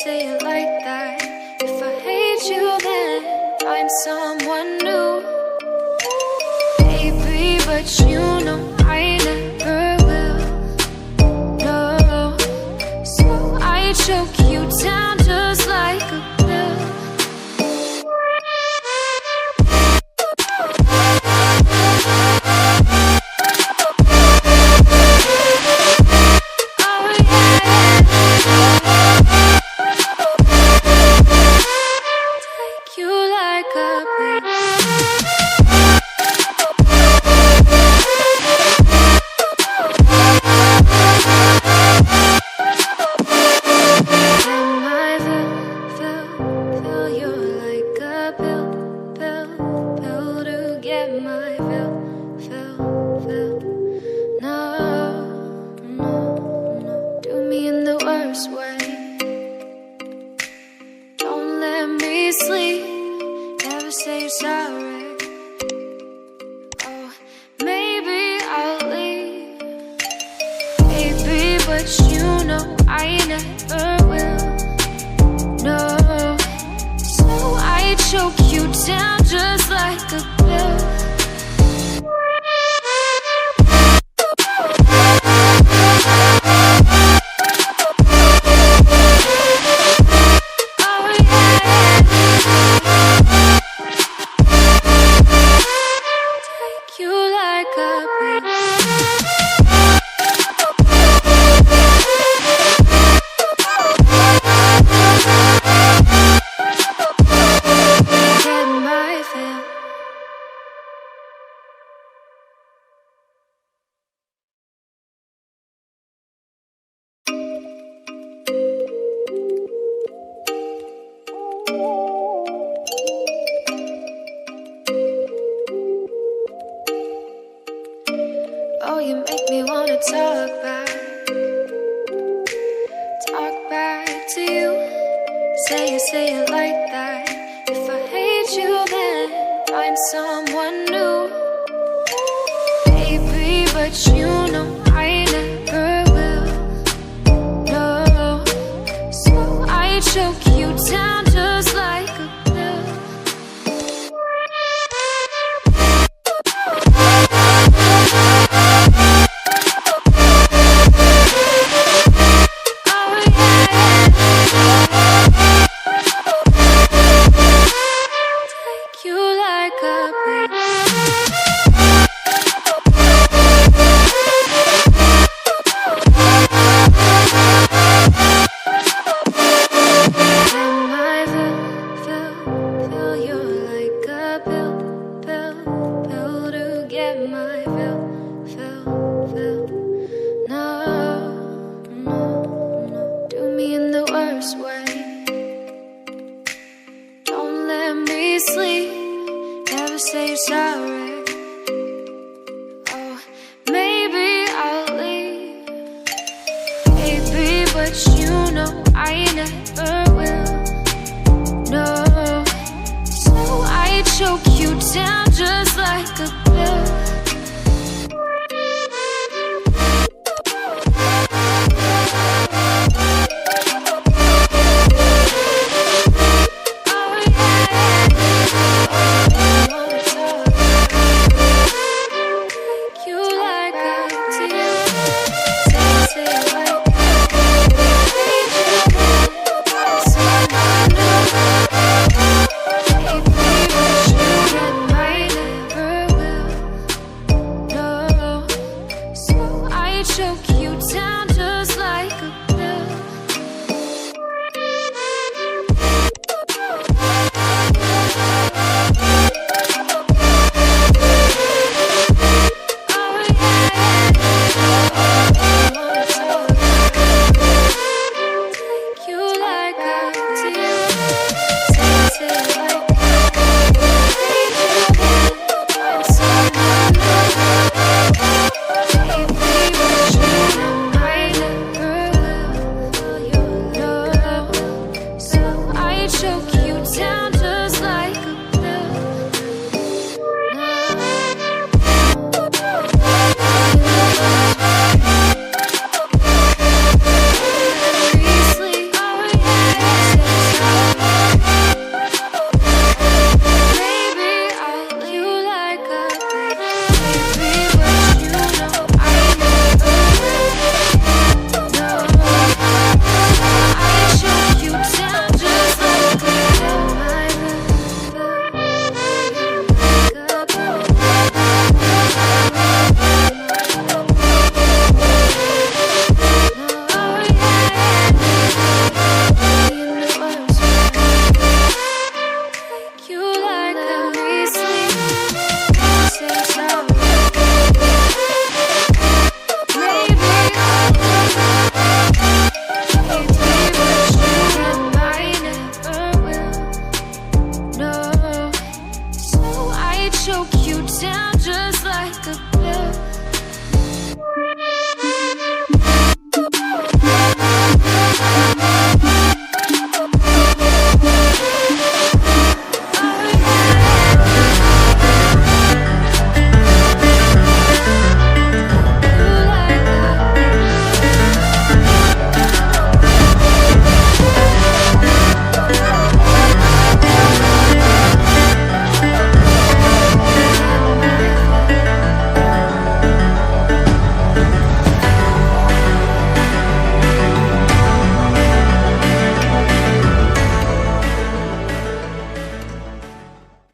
say it like that. If I hate you, then find someone new. Baby, but you know I never will. No, so I choke you down just like a pill. Sleep, never say you're sorry. Oh, maybe I'll leave, baby, but you know I never will. No, so I choke you down just like a pill. Oh, you make me wanna talk back to you. Say it like that. If I hate you, then find someone new. Baby, but you know I never will. No, so I choke you down just like a pill. Sleep, never say you're sorry. Oh, maybe I'll leave, baby, but you know I never will. No, so I choke you down just like a